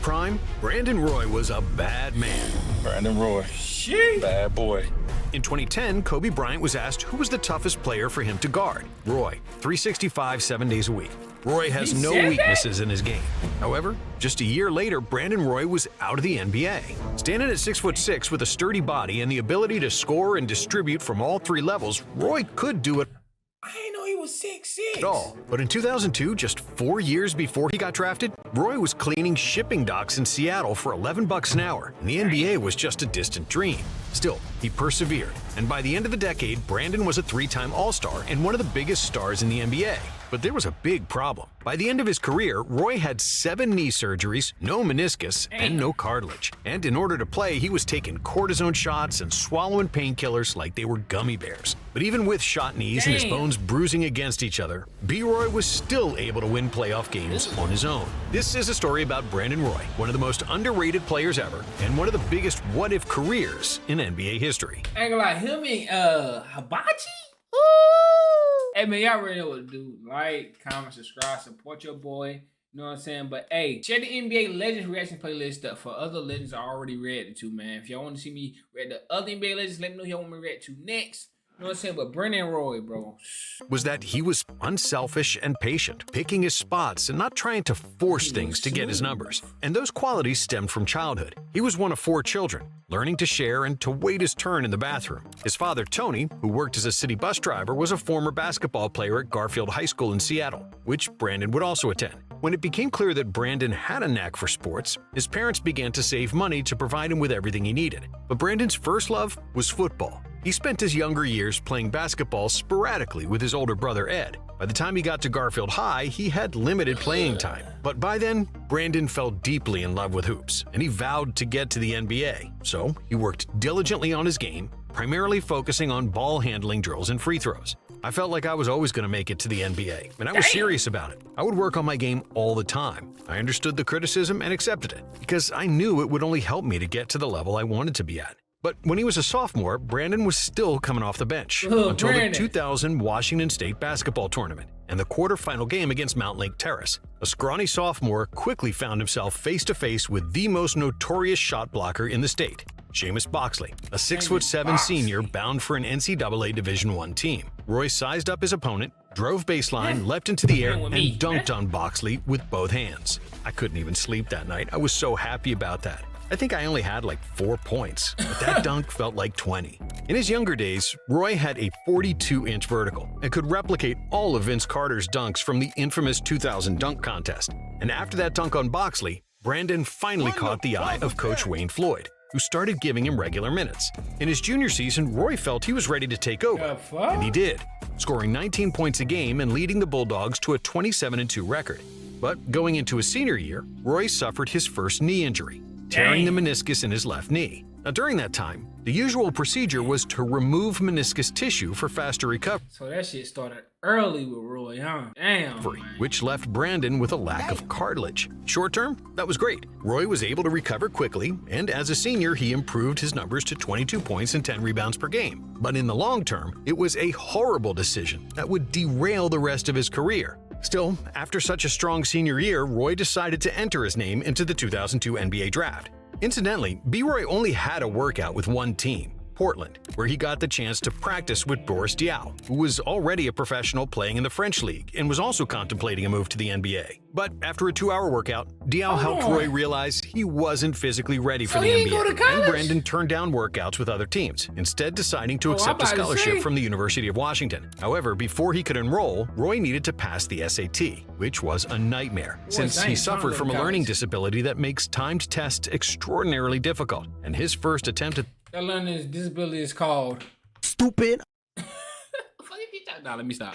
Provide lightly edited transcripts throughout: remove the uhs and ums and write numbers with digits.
prime, Brandon Roy was a bad man. Brandon Roy. Bad boy. In 2010, Kobe Bryant was asked who was the toughest player for him to guard. Roy, 365, 7 days a week. Roy has no weaknesses in his game. However, just a year later, Brandon Roy was out of the NBA. Standing at 6'6" with a sturdy body and the ability to score and distribute from all three levels, Roy could do it I didn't know he was 6'6". at all. But in 2002, just 4 years before he got drafted, Roy was cleaning shipping docks in Seattle for $11 an hour, and the NBA was just a distant dream. Still, he persevered, and by the end of the decade, Brandon was a three-time All-Star and one of the biggest stars in the NBA. But there was a big problem. By the end of his career, Roy had 7 knee surgeries, no meniscus, and no cartilage. And in order to play, he was taking cortisone shots and swallowing painkillers like they were gummy bears. But even with shot knees and his bones bruising against each other, B-Roy was still able to win playoff games on his own. This is a story about Brandon Roy, one of the most underrated players ever, and one of the biggest what-if careers in NBA history. I ain't gonna lie, him and Hibachi? Hey man, y'all already know what to do. Like, comment, subscribe, support your boy. You know what I'm saying? But hey, check the NBA Legends reaction playlist up for other legends I already reacted to, man. If y'all want to see me react to other NBA legends, let me know who y'all want me to react to next. You know what I'm saying? But Brandon Roy, bro. Was that he was unselfish and patient, picking his spots and not trying to force things to get his numbers. And those qualities stemmed from childhood. He was one of 4 children, learning to share and to wait his turn in the bathroom. His father, Tony, who worked as a city bus driver, was a former basketball player at Garfield High School in Seattle, which Brandon would also attend. When it became clear that Brandon had a knack for sports, his parents began to save money to provide him with everything he needed. But Brandon's first love was football. He spent his younger years playing basketball sporadically with his older brother Ed. By the time he got to Garfield High, he had limited playing time. But by then, Brandon fell deeply in love with hoops, and he vowed to get to the NBA. So he worked diligently on his game, primarily focusing on ball handling drills and free throws. I felt like I was always going to make it to the NBA, and I was serious about it. I would work on my game all the time. I understood the criticism and accepted it, because I knew it would only help me to get to the level I wanted to be at. But when he was a sophomore, Brandon was still coming off the bench until the 2000 Washington State basketball tournament and the quarterfinal game against Mount Lake Terrace. A scrawny sophomore quickly found himself face-to-face with the most notorious shot blocker in the state, Seamus Boxley, a 6'7" senior bound for an NCAA Division I team. Roy sized up his opponent, drove baseline, leapt into the air, and dunked on Boxley with both hands. I couldn't even sleep that night. I was so happy about that. I think I only had like 4 points, but that dunk felt like 20. In his younger days, Roy had a 42-inch vertical and could replicate all of Vince Carter's dunks from the infamous 2000 dunk contest. And after that dunk on Boxley, Brandon finally caught the eye of Coach Wayne Floyd, who started giving him regular minutes. In his junior season, Roy felt he was ready to take over, and he did, scoring 19 points a game and leading the Bulldogs to a 27-2 record. But going into his senior year, Roy suffered his first knee injury, tearing the meniscus in his left knee. Now, during that time, the usual procedure was to remove meniscus tissue for faster recovery. So that shit started early with Roy, huh? Damn. Which left Brandon with a lack of cartilage. Short term, that was great. Roy was able to recover quickly, and as a senior, he improved his numbers to 22 points and 10 rebounds per game. But in the long term, it was a horrible decision that would derail the rest of his career. Still, after such a strong senior year, Roy decided to enter his name into the 2002 NBA draft. Incidentally, B-Roy only had a workout with one team, Portland, where he got the chance to practice with Boris Diaw, who was already a professional playing in the French League and was also contemplating a move to the NBA. But after a 2-hour workout, Diaw helped Roy realize he wasn't physically ready for the NBA, and Brandon turned down workouts with other teams, instead deciding to accept a scholarship from the University of Washington. However, before he could enroll, Roy needed to pass the SAT, which was a nightmare, since he suffered from a learning disability that makes timed tests extraordinarily difficult, and his first attempt at that learning disability is called stupid. Nah, let me stop.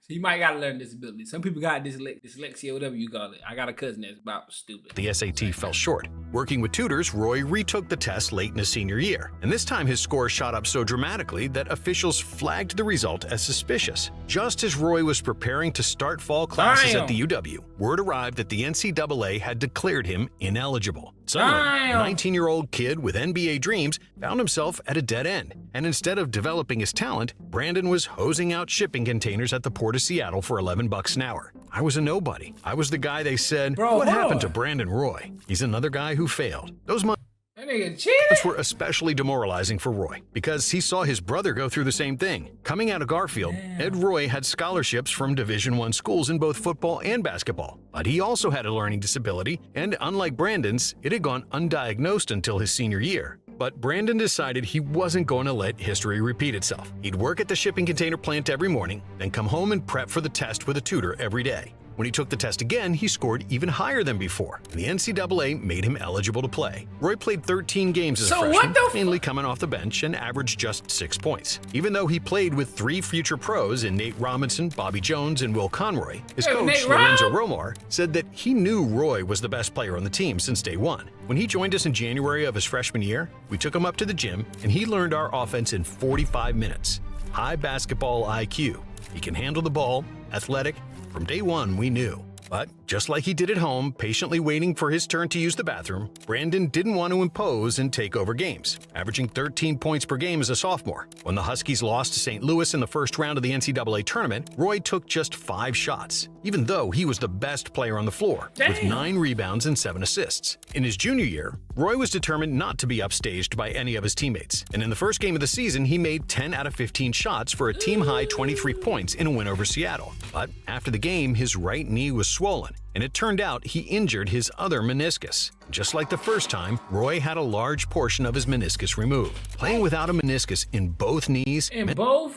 So you might gotta learn disability. Some people got dyslexia, whatever you call it. I got a cousin that's about stupid. The SAT fell short. Working with tutors, Roy retook the test late in his senior year, and this time his score shot up so dramatically that officials flagged the result as suspicious. Just as Roy was preparing to start fall classes at the UW, word arrived that the NCAA had declared him ineligible. Suddenly, a 19-year-old kid with NBA dreams found himself at a dead end, and instead of developing his talent, Brandon was hosing out shipping containers at the Port of Seattle for $11 an hour. I was a nobody. I was the guy they said, Bro, what hold happened to on. Brandon Roy? He's another guy who failed. Those months That nigga cheated. were especially demoralizing for Roy because he saw his brother go through the same thing. Coming out of Garfield, Ed Roy had scholarships from Division I schools in both football and basketball, but he also had a learning disability, and unlike Brandon's, it had gone undiagnosed until his senior year. But Brandon decided he wasn't going to let history repeat itself. He'd work at the shipping container plant every morning, then come home and prep for the test with a tutor every day. When he took the test again, he scored even higher than before, and the NCAA made him eligible to play. Roy played 13 games as a freshman, mainly coming off the bench, and averaged just 6 points. Even though he played with 3 future pros in Nate Robinson, Bobby Jones, and Will Conroy, his coach, Lorenzo Romar, said that he knew Roy was the best player on the team since day one. When he joined us in January of his freshman year, we took him up to the gym, and he learned our offense in 45 minutes. High basketball IQ. He can handle the ball, athletic. From day one, we knew. But just like he did at home, patiently waiting for his turn to use the bathroom, Brandon didn't want to impose and take over games, averaging 13 points per game as a sophomore. When the Huskies lost to St. Louis in the first round of the NCAA tournament, Roy took just 5 shots, even though he was the best player on the floor, with 9 rebounds and 7 assists. In his junior year, Roy was determined not to be upstaged by any of his teammates, and in the first game of the season, he made 10 out of 15 shots for a team-high 23 points in a win over Seattle. But after the game, his right knee was swollen, and it turned out he injured his other meniscus. Just like the first time, Roy had a large portion of his meniscus removed. Playing without a meniscus in both knees meant How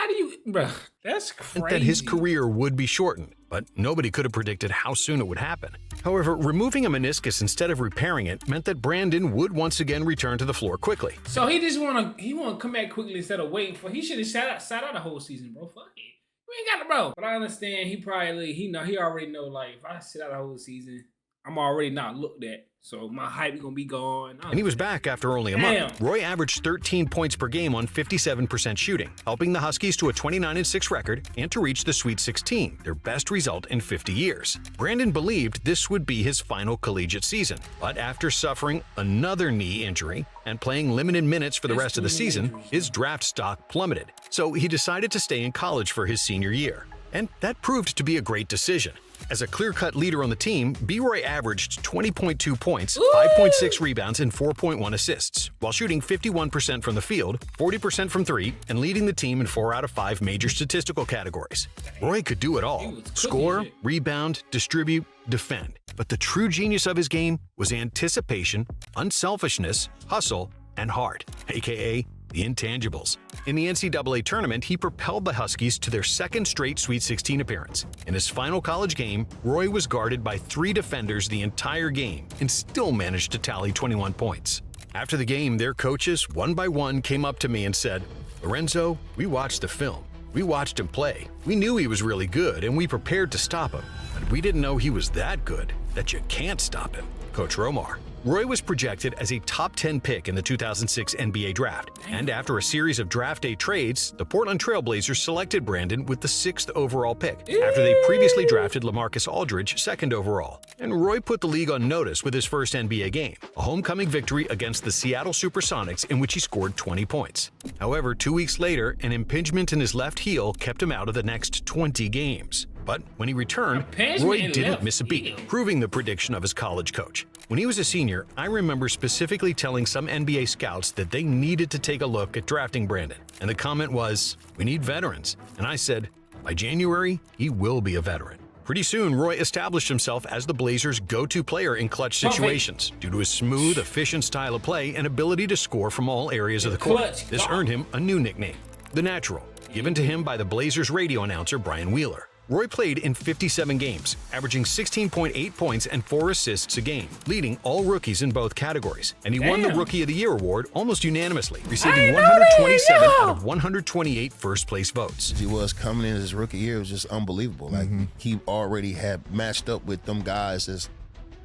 do you, bro? That's crazy. that his career would be shortened, but nobody could have predicted how soon it would happen. However, removing a meniscus instead of repairing it meant that Brandon would once again return to the floor quickly. So he just wanna come back quickly instead of waiting for. He should have sat out the whole season, bro. Fuck it. We ain't got it, bro. But I understand he probably he already know, like, if I sit out the whole season, I'm already not looked at. So my hype gonna be gone. And he was back after only a month. Roy averaged 13 points per game on 57% shooting, helping the Huskies to a 29-6 record and to reach the Sweet 16, their best result in 50 years. Brandon believed this would be his final collegiate season, but after suffering another knee injury and playing limited minutes for the rest of the season, his draft stock plummeted. So he decided to stay in college for his senior year. And that proved to be a great decision. As a clear-cut leader on the team, B-Roy averaged 20.2 points, 5.6 rebounds, and 4.1 assists, while shooting 51% from the field, 40% from 3, and leading the team in 4 out of 5 major statistical categories. Roy could do it all: score, rebound, distribute, defend. But the true genius of his game was anticipation, unselfishness, hustle, and heart, aka the intangibles. In the NCAA tournament, he propelled the Huskies to their second straight Sweet 16 appearance. In his final college game, Roy was guarded by 3 defenders the entire game and still managed to tally 21 points. After the game, their coaches, one by one, came up to me and said, "Lorenzo, we watched the film. We watched him play. We knew he was really good and we prepared to stop him, but we didn't know he was that good that you can't stop him." Coach Romar. Roy was projected as a top 10 pick in the 2006 NBA draft, and after a series of draft day trades, the Portland Trail Blazers selected Brandon with the 6th overall pick, after they previously drafted LaMarcus Aldridge 2nd overall. And Roy put the league on notice with his first NBA game, a homecoming victory against the Seattle Supersonics in which he scored 20 points. However, 2 weeks later, an impingement in his left heel kept him out of the next 20 games. But when he returned, Roy didn't miss a beat, proving the prediction of his college coach. When he was a senior, I remember specifically telling some NBA scouts that they needed to take a look at drafting Brandon. And the comment was, "We need veterans." And I said, by January, he will be a veteran. Pretty soon, Roy established himself as the Blazers' go-to player in clutch situations due to his smooth, efficient style of play and ability to score from all areas of the court. This earned him a new nickname, The Natural, given to him by the Blazers radio announcer Brian Wheeler. Roy played in 57 games, averaging 16.8 points and 4 assists a game, leading all rookies in both categories. And he won the Rookie of the Year award almost unanimously, receiving 127 out of 128 first-place votes. He was coming in his rookie year, it was just unbelievable. Like, he already had matched up with them guys that's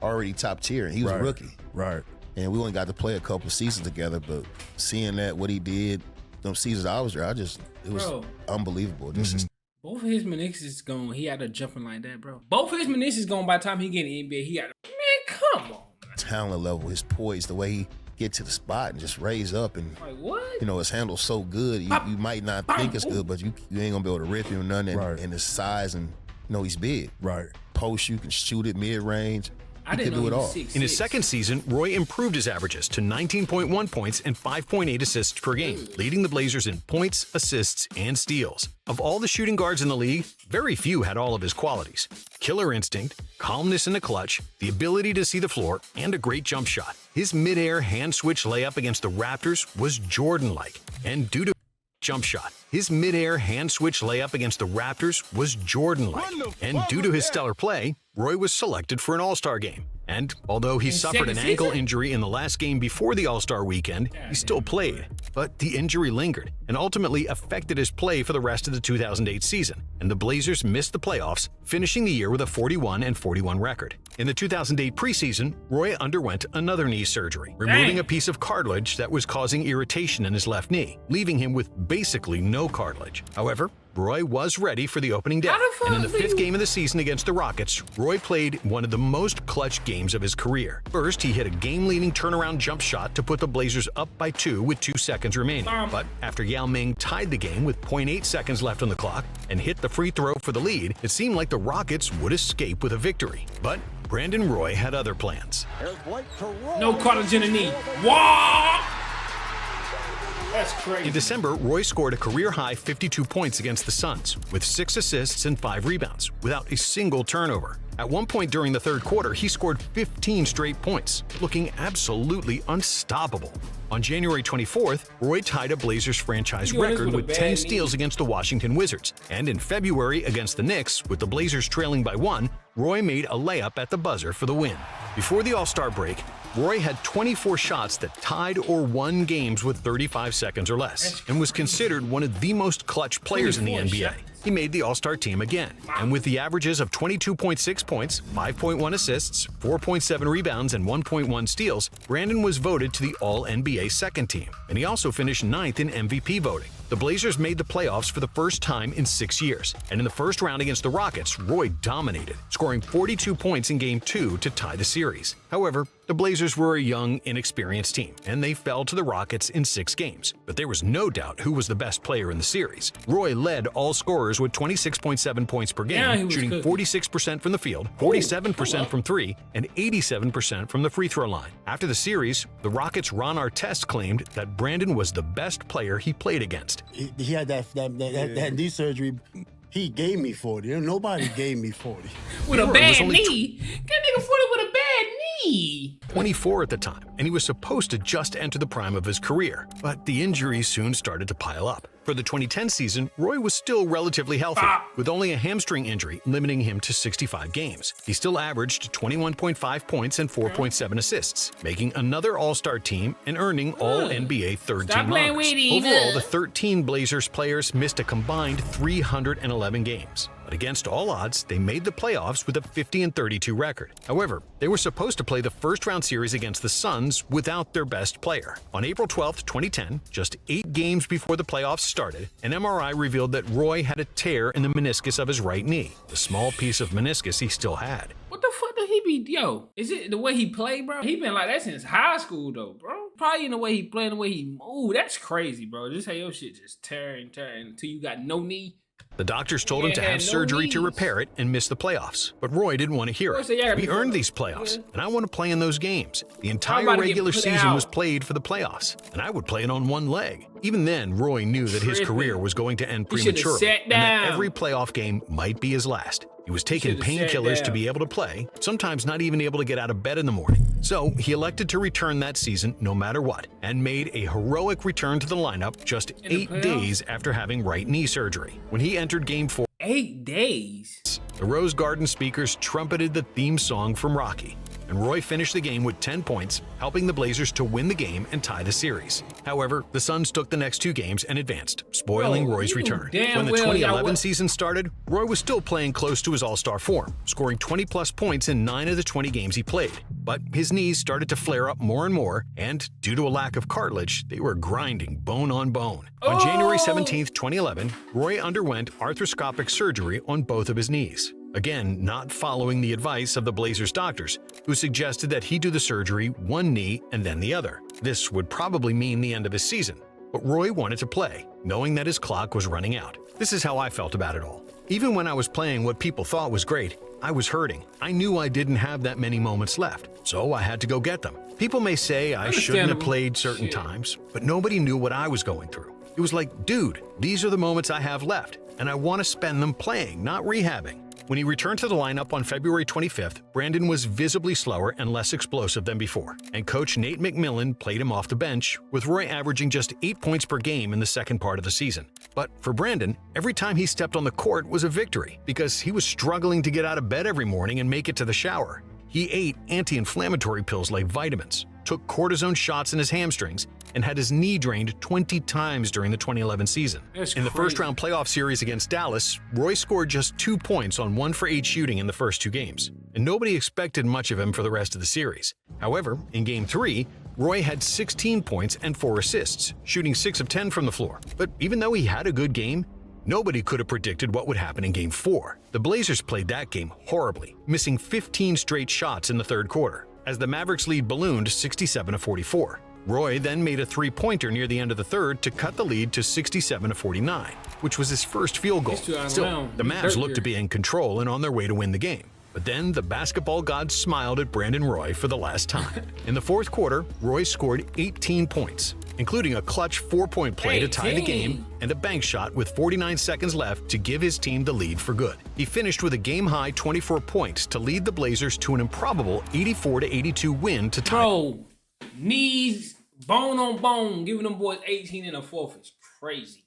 already top tier, and he was a rookie. Right. And we only got to play a couple seasons together, but seeing that, what he did, them seasons I was there, it was unbelievable. Both of his meniscus gone. He out of jumping like that, bro. Both of his meniscus gone by the time he get in the NBA. He got man, come on. Talent level, his poise, the way he get to the spot and just raise up and, Like what? you know, his handle's so good. You might not think it's good, but you ain't gonna be able to rip him or nothing. And his size and, you know, he's big. Right. Post, you can shoot it mid-range. I didn't do know it he all. was 6'6". In his second season, Roy improved his averages to 19.1 points and 5.8 assists per game, leading the Blazers in points, assists, and steals. Of all the shooting guards in the league, very few had all of his qualities. Killer instinct, calmness in the clutch, the ability to see the floor, and a great jump shot. His mid-air hand-switch layup against the Raptors was Jordan-like, and due to jump shot. His mid-air hand-switch layup against the Raptors was Jordan-like, and due to his stellar play, Roy was selected for an All-Star game. And although he suffered an ankle injury in the last game before the All-Star weekend, he still played. But the injury lingered and ultimately affected his play for the rest of the 2008 season, and the Blazers missed the playoffs, finishing the year with a 41-41 record. In the 2008 preseason, Roy underwent another knee surgery, removing a piece of cartilage that was causing irritation in his left knee, leaving him with basically no cartilage. However, Roy was ready for the opening day, and in the fifth game of the season against the Rockets, Roy played one of the most clutch games of his career. First, he hit a game-leading turnaround jump shot to put the Blazers up by 2 with 2 seconds remaining. But after Yao Ming tied the game with 0.8 seconds left on the clock and hit the free throw for the lead, it seemed like the Rockets would escape with a victory. But Brandon Roy had other plans. No cartilage in the knee. What? That's crazy. In December, Roy scored a career-high 52 points against the Suns, with 6 assists and 5 rebounds, without a single turnover. At one point during the third quarter, he scored 15 straight points, looking absolutely unstoppable. On January 24th, Roy tied a Blazers franchise record with 10 steals against the Washington Wizards. And in February against the Knicks, with the Blazers trailing by 1, Roy made a layup at the buzzer for the win. Before the All-Star break, Roy had 24 shots that tied or won games with 35 seconds or less, and was considered one of the most clutch players in the NBA. He made the All-Star team again, and with the averages of 22.6 points, 5.1 assists, 4.7 rebounds, and 1.1 steals, Brandon was voted to the All-NBA second team, and he also finished 9th in MVP voting. The Blazers made the playoffs for the first time in 6 years, and in the first round against the Rockets, Roy dominated, scoring 42 points in Game 2 to tie the series. However, the Blazers were a young, inexperienced team, and they fell to the Rockets in 6 games. But there was no doubt who was the best player in the series. Roy led all scorers with 26.7 points per game, shooting 46% from the field, 47% from 3, and 87% from the free throw line. After the series, the Rockets' Ron Artest claimed that Brandon was the best player he played against. He had that knee surgery. He gave me 40. Nobody gave me 40. With a bad knee? That nigga 40 with a bad knee. 24 at the time, and he was supposed to just enter the prime of his career, but the injuries soon started to pile up. For the 2010 season, Roy was still relatively healthy, with only a hamstring injury limiting him to 65 games. He still averaged 21.5 points and 4.7 assists, making another All-Star team and earning All-NBA third-team honors. Overall, the 13 Blazers players missed a combined 311 games. But against all odds, they made the playoffs with a 50-32 record. However, they were supposed to play the first-round series against the Suns without their best player. On April 12, 2010, just 8 games before the playoffs started, an MRI revealed that Roy had a tear in the meniscus of his right knee, the small piece of meniscus he still had. What the fuck did he be? Yo, is it the way he played, bro? He been like that since high school, though, bro. Probably in the way he played, the way he moved. That's crazy, bro. Just how your shit just tear until you got no knee. The doctors told him to have surgery to repair it and miss the playoffs. But Roy didn't want to hear it. We earned these playoffs, and I want to play in those games. The entire regular season was played for the playoffs, and I would play it on one leg. Even then, Roy knew that his career was going to end prematurely, and that every playoff game might be his last. He was taking painkillers to be able to play, sometimes not even able to get out of bed in the morning. So he elected to return that season no matter what, and made a heroic return to the lineup just 8 days after having right knee surgery. When he entered Game 4, 8 days? The Rose Garden speakers trumpeted the theme song from Rocky, and Roy finished the game with 10 points, helping the Blazers to win the game and tie the series. However, the Suns took the next 2 games and advanced, spoiling Roy's return. When the 2011 season started, Roy was still playing close to his All-Star form, scoring 20-plus points in 9 of the 20 games he played. But his knees started to flare up more and more, and due to a lack of cartilage, they were grinding bone on bone. On January 17, 2011, Roy underwent arthroscopic surgery on both of his knees. Again, not following the advice of the Blazers doctors, who suggested that he do the surgery one knee and then the other. This would probably mean the end of his season, but Roy wanted to play, knowing that his clock was running out. This is how I felt about it all. Even when I was playing what people thought was great, I was hurting. I knew I didn't have that many moments left, so I had to go get them. People may say I shouldn't have played certain times, but nobody knew what I was going through. It was like, dude, these are the moments I have left, and I want to spend them playing, not rehabbing. When he returned to the lineup on February 25th, Brandon was visibly slower and less explosive than before, and coach Nate McMillan played him off the bench, with Roy averaging just 8 points per game in the second part of the season. But for Brandon, every time he stepped on the court was a victory, because he was struggling to get out of bed every morning and make it to the shower. He ate anti-inflammatory pills like vitamins, took cortisone shots in his hamstrings, and had his knee drained 20 times during the 2011 season. In the first-round playoff series against Dallas, Roy scored just 2 points on 1 for 8 shooting in the first 2 games, and nobody expected much of him for the rest of the series. However, in Game 3, Roy had 16 points and 4 assists, shooting 6 of 10 from the floor. But even though he had a good game, nobody could have predicted what would happen in Game 4. The Blazers played that game horribly, missing 15 straight shots in the third quarter, as the Mavericks' lead ballooned 67-44. Roy then made a three-pointer near the end of the third to cut the lead to 67-49, which was his first field goal. Still, the Mavs looked to be in control and on their way to win the game. But then the basketball gods smiled at Brandon Roy for the last time. In the fourth quarter, Roy scored 18 points, including a clutch 4-point play to tie the game and a bank shot with 49 seconds left to give his team the lead for good. He finished with a game-high 24 points to lead the Blazers to an improbable 84-82 win to tie. Bro, knees, bone on bone, giving them boys 18 in the fourth is crazy.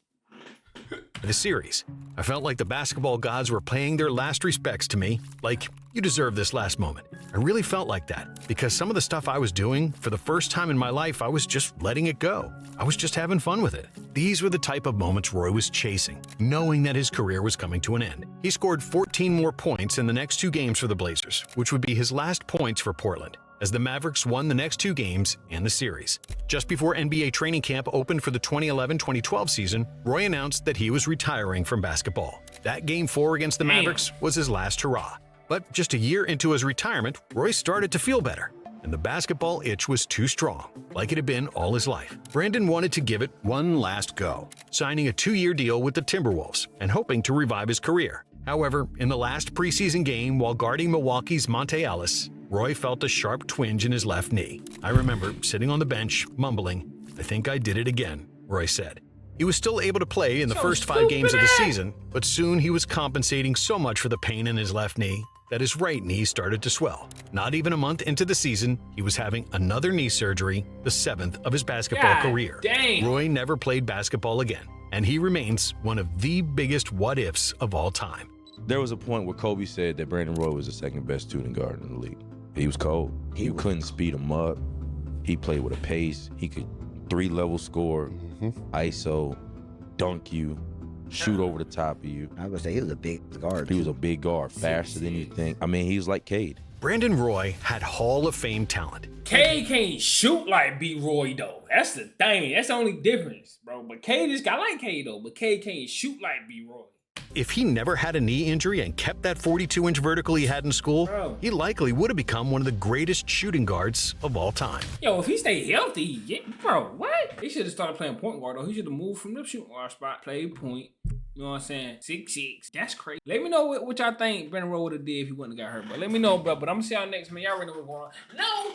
The series, I felt like the basketball gods were paying their last respects to me, like, you deserve this last moment. I really felt like that, because some of the stuff I was doing, for the first time in my life, I was just letting it go. I was just having fun with it. These were the type of moments Roy was chasing, knowing that his career was coming to an end. He scored 14 more points in the next 2 games for the Blazers, which would be his last points for Portland, as the Mavericks won the next 2 games and the series. Just before NBA training camp opened for the 2011-2012 season, Roy announced that he was retiring from basketball. That Game 4 against the Mavericks was his last hurrah. But just a year into his retirement, Roy started to feel better, and the basketball itch was too strong, like it had been all his life. Brandon wanted to give it one last go, signing a 2-year deal with the Timberwolves and hoping to revive his career. However, in the last preseason game while guarding Milwaukee's Monte Ellis, Roy felt a sharp twinge in his left knee. I remember sitting on the bench, mumbling, "I think I did it again," Roy said. He was still able to play in the first 5 games of the season, but soon he was compensating so much for the pain in his left knee that his right knee started to swell. Not even a month into the season, he was having another knee surgery, the 7th of his basketball career. Dang. Roy never played basketball again, and he remains one of the biggest what-ifs of all time. There was a point where Kobe said that Brandon Roy was the second best shooting guard in the league. He was cold. You couldn't speed him up. He played with a pace. He could 3-level score, ISO, dunk you, shoot over the top of you. I would say he was a big guard. He was a big guard, faster than you think. I mean, he was like Cade. Brandon Roy had Hall of Fame talent. Cade can't shoot like B. Roy, though. That's the thing. That's the only difference, bro. But Cade is, I like Cade, though, but Cade can't shoot like B. Roy. If he never had a knee injury and kept that 42-inch vertical he had in school, he likely would have become one of the greatest shooting guards of all time. Yo, if he stayed healthy, bro, what? He should have started playing point guard, though. He should have moved from the shooting guard spot, played point. You know what I'm saying? 6'6". That's crazy. Let me know what y'all think Brandon Roy would have did if he wouldn't have got hurt. But let me know, bro. But I'm going to see y'all next, man. Y'all already know what's going on. No!